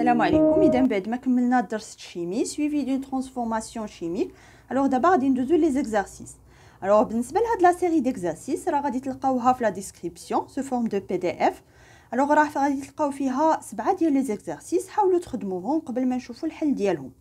السلام عليكم. اذا بعد ما كملنا درس الشيمي سويفي دون ترانسفورماسيون شيميك. الوغ دابا غادي ندوزو لي زيكزارسيس. الوغ بالنسبه لهاد لا سيري ديكزارسيس راه غادي تلقاوها في لا ديسكريبسيون سو فورم دو بي دي اف. الوغ راه غادي تلقاو فيها 7 ديال لي زيكزارسيس، حاولوا تخدموهم قبل ما نشوفوا الحل ديالهم.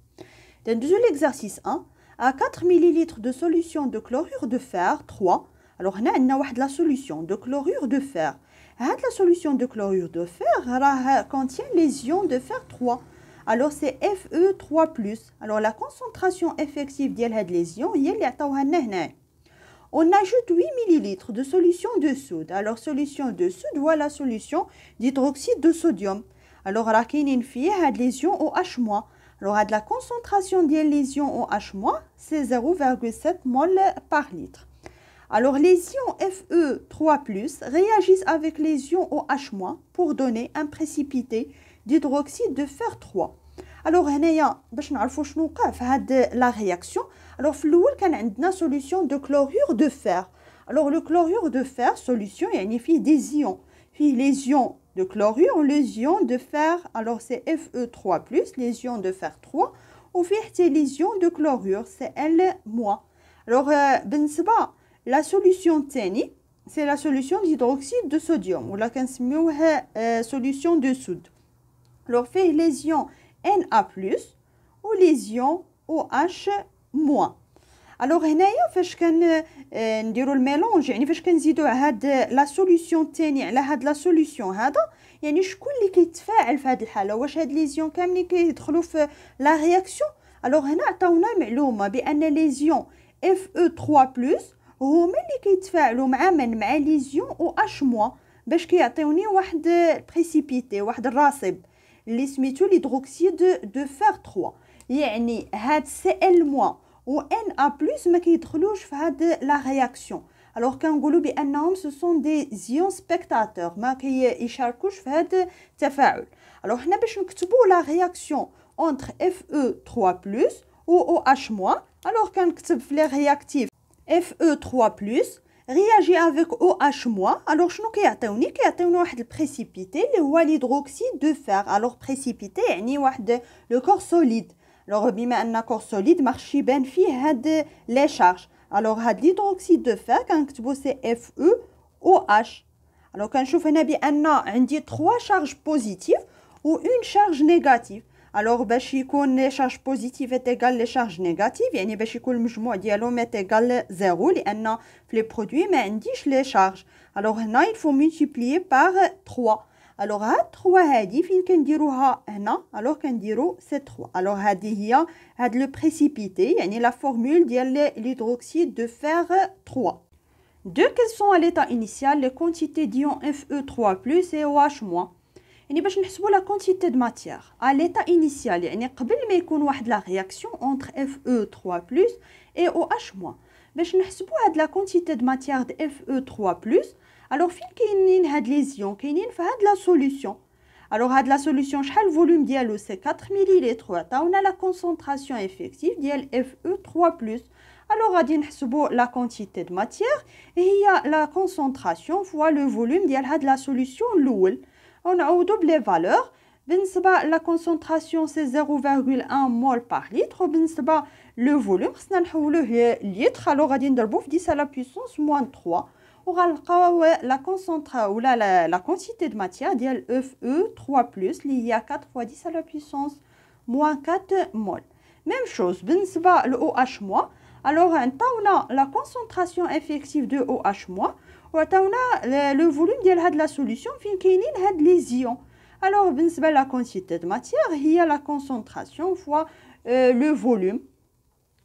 ندوزو ليكزارسيس 1 à 4 ml de solution de chlorure de fer 3. Alors هنا عندنا واحد لا solution de chlorure de fer. هاد la solution de chlorure de fer راه contient les ions de fer 3. Alors c'est Fe3+. Alors la concentration effective ديال هاد les ions هي اللي عطاوها لنا هنا. On ajoute 8 ml de solution de soude. Alors solution de soude ou la solution d'hydroxyde de sodium. Alors راه كاينين فيه هاد les ions OH-. Alors, la concentration des lésions OH-, c'est 0,7 mol par litre. Alors, les ions Fe3+, réagissent avec les ions OH- pour donner un précipité d'hydroxyde de fer 3. Alors, هنايا باش نعرفوا شنو وقع في هاد la réaction. Alors, في الأول كان عندنا solution de chlorure de fer. Alors, le chlorure de fer, solution, يعني فيه des ions. فيه les ions de chlorure, les ions de fer, alors c'est Fe3+, les ions de fer 3, ou les ions de chlorure, c'est L-. Alors, بالنسبة la solution تاني, c'est la solution d'hydroxyde de sodium, ou la كنسميوها solution de soude. Alors, fait les ions Na+, ou les ions OH-. Alors هنايا فاش نديروا الميلونج، يعني فاش كنزيدوا هاد لا سوليوشن تاني على هاد لا سوليوشن هذا، يعني شكون اللي كيتفاعل في هاد الحاله؟ واش هاد لي زيون كاملين كيدخلوا في لا رياكسيون؟ الوغ هنا عطاونا معلومه بان لي زيون Fe3+ هما اللي كيتفاعلوا مع لي زيون OH- باش كيعطيوني واحد بريسيبيتي، واحد الراصب اللي سميتو ليدروكسيد دو فير 3. يعني هاد Cl- و Na+ ما كيدخلوش في هاد لا رياكسيون. الوغ كنقولوا بانهم سو سون دي زيون سبيكتاتور، ما كيشاركوش في هاد التفاعل. الوغ حنا باش نكتبوا لا رياكسيون اونتر Fe3+ و OH-. الوغ كنكتب في لي رياكتيف Fe3+ réagit avec OH-. الوغ شنو كيعطيوني واحد البريسيبيتي اللي هو ليدروكسيد دو فير. الوغ بريسيبيتي يعني واحد لو كور سوليد. Alors, بما أن كور سوليد ماخش يبان فيه هاد لي شارج. Alors, هاد ليدروكسيد دو فير كنكتبو سي FeOH. Alors, كنشوف هنا بأن عندي 3 شارج بوزيتيف و 1 شارج نيجاتيف. Alors, باش يكون لي شارج بوزيتيف إيتيغال لي شارج نيجاتيف، يعني باش يكون المجموع ديالهم إيتيغال 0، لأن في لي برودوي ما عنديش لي شارج. Alors, هنا il faut multiplier par 3. الوغ هاد 3 هادي فين كنديروها هنا؟ الوغ كنديرو سي 3. الوغ هادي هي هاد لو بريسيبيتي، يعني لا فورمول ديال ليدروكسيد دو فير 3. De quels sont à l'état initial les quantités d'ions Fe3+ et OH-. يعني باش نحسبوا لا كونتيتي دو ماتيير à l'état initial، يعني قبل ما يكون واحد لا رياكسيون entre Fe3+ et OH-. باش نحسبوا هاد لا كونتيتي دو ماتيير د Fe3+، الوغ فين كاينين هاد لي زيون؟ كاينين في هاد لا سوليوشن. الوغ هاد لا سوليوشن شحال الفوليوم ديالو؟ سي 4 مليلتر، وعطاونا لا كونسونطراسيون افيكتيف ديال Fe3+. الوغ غادي نحسبوا لا كونتيتي دو ماتيير هي لا كونسونطراسيون فوا لو فوليوم ديال هاد لا سوليوشن الاول، ونعوضوا بلي فالور. بالنسبه لا كونسونطراسيون سي 0,1 مول بار لتر، وبالنسبه لو فوليوم خصنا نحولوه لتر. الوغ غادي نضربوه في 10 لا بويسونس موان 3، وغنلقاو لا كونسونطرا ولا لا كونتيتي دو ماتيير ديال Fe3+ اللي هي 4 fois 10 à la puissance moins 4 مول. ميم شوز بالنسبه ل OH-. الوغ عطاونا لا كونسونطراسيون افيكتيف دو OH-، وعطاونا لو فوليوم ديال هاد لا سوليوشن فين كاينين هاد لي زيون. الوغ بالنسبه لا كونتيتي دو ماتيير هي لا كونسونطراسيون فوا لو فوليوم.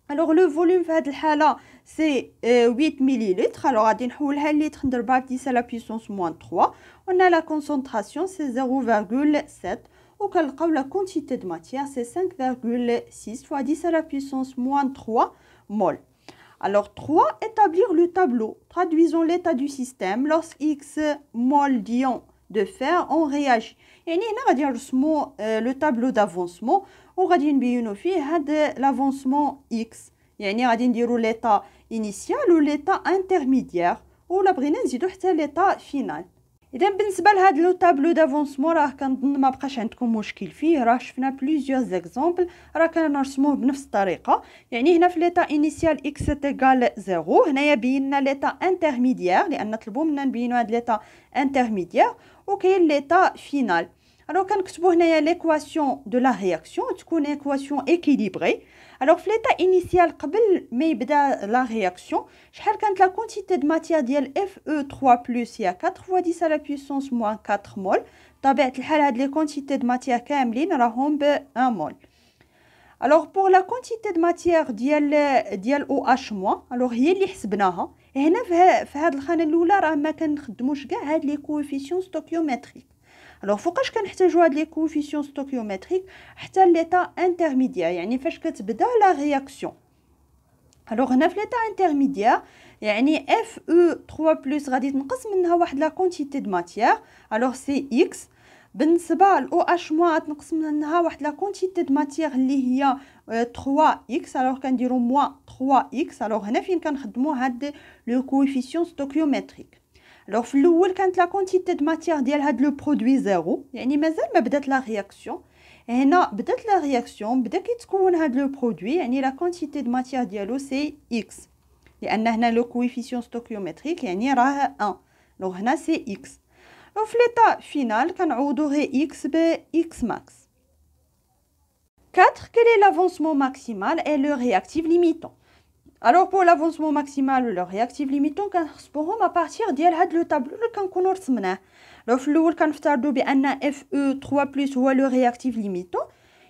Alors le volume في هذه الحالة c'est 8 millilitres. Alors غادي نحولها للتر نضربها في 10 à la puissance moins 3. On a la concentration c'est 0,7 وكنلقاو la quantité de matière c'est 5,6 fois 10 à la puissance moins 3 mol. Alors 3, établir le tableau. Traduisons l'état du système lorsque X mol d'ions de fer ont réagi. يعني هنا غادي نرسمو لو تابلو دافونسمون وغادي نبينو فيه هاد لافونسمون اكس، يعني غادي نديرو ليطا انيسيال و ليطا انترميديير ولا بغينا نزيدو حتى ليطا فينال. اذا بالنسبه لهذا لو طابلو دافونسمون راه كنظن ما بقاش عندكم مشكل فيه، راه شفنا بليزيور زيكزامبل راه كنرسموه بنفس الطريقه. يعني هنا في ليطا انيسيال اكس ايغال 0، هنايا بينا ليطا انترميديير لان طلبوا منا نبينوا هاد ليطا انترميديير، وكاين ليطا فينال. الوغ كنكتبوا هنايا ليكواسيون دو لا رياكسيون تكون ايكواسيون ايكيليبري. الوغ في ليطا انيسيال قبل ما يبدا لا رياكسيون شحال كانت لا كونتيتي دو ماتيير ديال اف او 3 بلس هي 4 فوا 10 على بويسونس موان 4 مول. بطبيعه الحال هاد لي كونتيتي دو ماتيير كاملين راهم ب 1 مول. الوغ بور لا كونتيتي دو ماتيير ديال او اش موان، الوغ هي اللي حسبناها هنا في هاد الخانه الاولى راه ما كنخدموش كاع هاد لي كوفيسيون ستوكيومتريك. الوغ فوقاش كنحتاجو هاد لي كوفيسيون ستوكيومتريك؟ حتى ليطا انترميديير، يعني فاش كتبدا لا رياكسيون. الوغ هنا في ليطا انترميديير يعني اف او 3 بلس غادي تنقص منها واحد لا كونتيتي دو ماتيير، الوغ سي اكس. بالنسبه ل او اش موان تنقص منها واحد لا كونتيتي دو ماتيير اللي هي 3 اكس، الوغ كنديرو موان 3 اكس. الوغ هنا فين كنخدمو هاد لو كوفيسيون ستوكيومتريك. الوغ في الاول كانت لا كونتيتي دو ماتيير ديال هاد لو برودوي زيرو، يعني مازال ما بدات لا رياكسيون. هنا بدات لا رياكسيون، بدا كيتكون هاد لو برودوي، يعني لا كونتيتي دو ماتيير ديالو سي اكس، لان هنا لو كوفيسيون ستوكيومتريك يعني راه 1. دونك هنا سي اكس. وفي ليطا فينال كنعوضو غير اكس ب اكس ماكس. 4 quel est l'avancement maximal et le réactif limitant. Alors pour l'avancement maximal ou le réactif limitant كنحسبوهم à partir ديال هاد لو طابلو اللي كنكونوا رسمناه. لو في الاول كنفترضوا بان اف او 3 بلس هو لو رياكتيف ليميتون.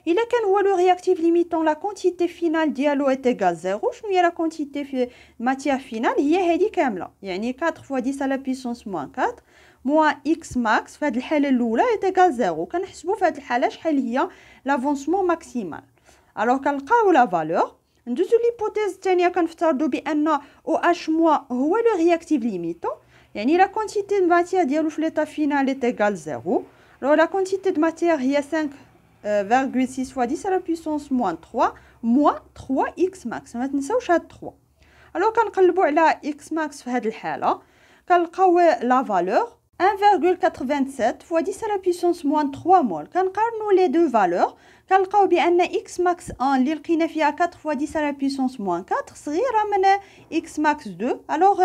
الا كان هو لو رياكتيف ليميتون لا كونتيتي فينال ديالو اي ايغال 0، شنو هي لا كونتيتي في ماتيير فينال؟ هي هذه كامله، يعني 4 فوا 10 على بويسونس موان 4 موان اكس ماكس. في هذه الحاله الاولى اي ايغال 0. كنحسبوا في هذه الحاله شحال هي لافونسمون ماكسيمال. الوغ كنلقاو لا فالور، ندوزو ليبوتيز الثانيه كنفترضوا بان او اش موان هو لو رياكتيف ليميتون، يعني لا كونتيتي دو ماتيير ديالو في ليطا فينال اي ايغال 0. لو لا كونتيتي دو ماتيير هي 5,6 fois 10 à la puissance moins 3 moins 3x max. ما تنساوش هاد 3. الوغ كنقلبوا على x max في هاد الحاله كنلقاو لا فالور 1,87 fois 10 à la puissance moins 3 مول. كنقارنوا لي دو فالور كنلقاو بان x max 1 اللي لقينا فيها 4 fois 10 à la puissance moins 4 صغيره من x max 2. الوغ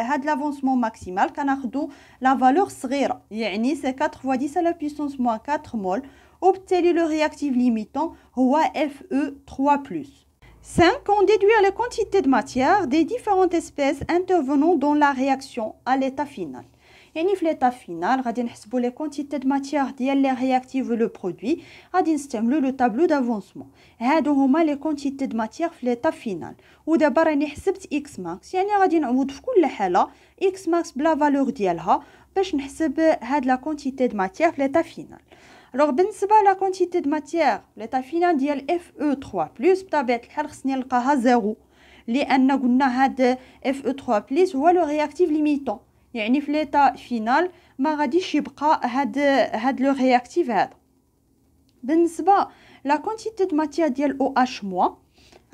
هاد لافونسمون ماكسيمال كناخذوا لا فالور صغيره، يعني سي 4 fois 10 à la puissance moins 4 مول. وبالتالي le réactif limitant هو Fe3+. 5. On déduire les quantités de matière des différentes espèces intervenant dans la réaction à l'état final. يعني في l'état final غادي نحسبوا les quantités de matière ديال les réactifs و le produit، غادي نستعملوا le tableau d'avancement. هادو هما les quantités de matière في l'état final. ودابا راني حسبت x max، يعني غادي نعوض في كل حاله x max بلا فالور ديالها باش نحسب هاد la quantité de matière في l'état final. الوغ بالنسبه لا كونتيتي دو ماتيير ليطا فينال ديال اف او 3 بلس بطبيعه الحال خصني نلقاها 0، لان قلنا هاد اف او 3 بلس هو لو رياكتيف ليميتون، يعني في ليطا فينال ما غاديش يبقى هاد لو رياكتيف هذا. بالنسبه لا كونتيتي دو ماتيير ديال او اش موان،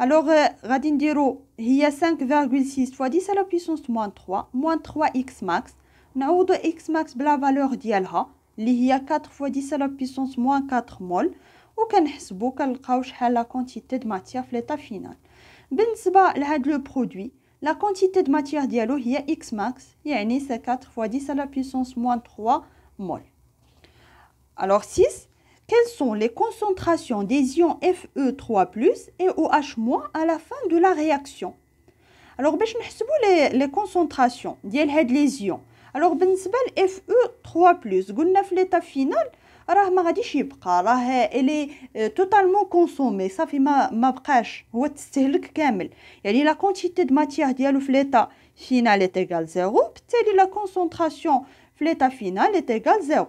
الوغ غادي نديرو هي 5,6 fois 10 à la puissance moins 3 moins 3x max. نعوضو x max بلا فالور ديالها اللي هي 4 fois 10 à la puissance moins 4 مول، وكنحسبوا كنلقاو شحال لا كونتيتي دو ماتيير في ليطا فينال. بالنسبه لهاد لو برودوي لا كونتيتي دو ماتيير ديالو هي x max، يعني سي 4 fois 10 à la puissance moins 3 مول. Alors 6. Quelles sont les concentrations des ions Fe3+ et OH- à la fin de la réaction? Alors باش نحسبوا les concentrations ديال هاد لي زيون. الوغ بالنسبه ل Fe3+ قلنا في ليطا فينال راه ما غاديش يبقى، راه الي توتالمون كونسومي صافي ما بقاش، هو تستهلك كامل، يعني لا كونتيتي د ماتيير ديالو في ليطا فينال اي ايغال 0، بالتالي لا كونسونطراسيون في ليطا فينال اي ايغال 0.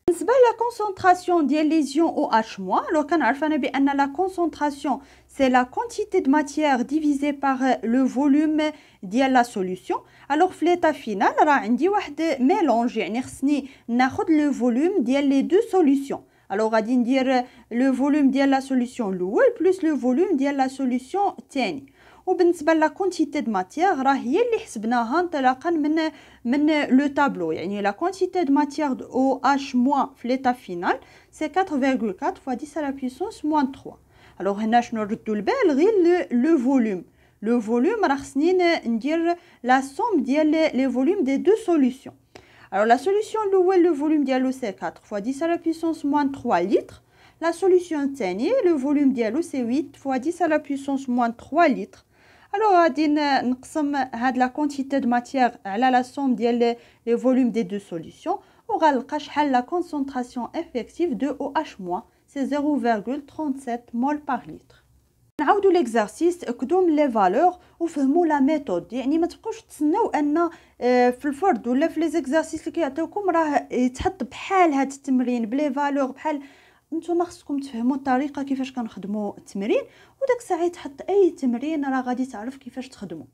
بالنسبه لا كونسونطراسيون ديال لي زيون او اش موان، لو كنعرف انا بان لا كونسونطراسيون سي لا كونتيتي دو ماتيير ديفيزي بار لو فوليوم ديال لا سوليوشن. الوغ في ليطا فينال راه عندي واحد ميلونج، يعني خصني ناخذ لو فوليوم ديال لي دو سوليوشن. الوغ غادي ندير لو فوليوم ديال لا سوليوشن الاول بلس لو فوليوم ديال لا سوليوشن الثاني، وبالنسبه لا كونتيتي دو ماتيير راه هي اللي حسبناها انطلاقا من لو تابلو. يعني لا كونتيتي دو ماتيير او اش موان في ليتا فينال سي 4,4 fois 10 à la puissance moins 3. الوغ هنا شنو نردو البال غير لو فوليوم. لو فوليوم راه خصني ندير لا سوم ديال لي فوليوم دي دو سوليوشن. الوغ لا سوليوشن الاول لو فوليوم ديالو سي 4 fois 10 à la puissance moins 3 litres. La solution الثاني le volume ديالو c'est 8 fois 10 à la puissance moins 3 litres. Alors غادي نقسم هاد لا كونتيتي دو ماتيير على لا سوم ديال لي فوليوم دي دو سوليوشن وغنلقى شحال لا كونسونطراسيون افيكتيف دو OH- c'est 0,37 mol par litre. نعاودوا ليكزارسيس، تاكدوا من لي فالور وفهموا لا ميثود. يعني ما تبقوش تسناو ان في الفرد ولا في لي زيكزارسيس اللي كيعطيوكم راه يتحط بحال هاد التمرين بلي فالور بحال. نتوما خصكم تفهموا الطريقه كيفاش كنخدموا التمرين، وداك الساعه تحط اي تمرين راه غادي تعرف كيفاش تخدموا.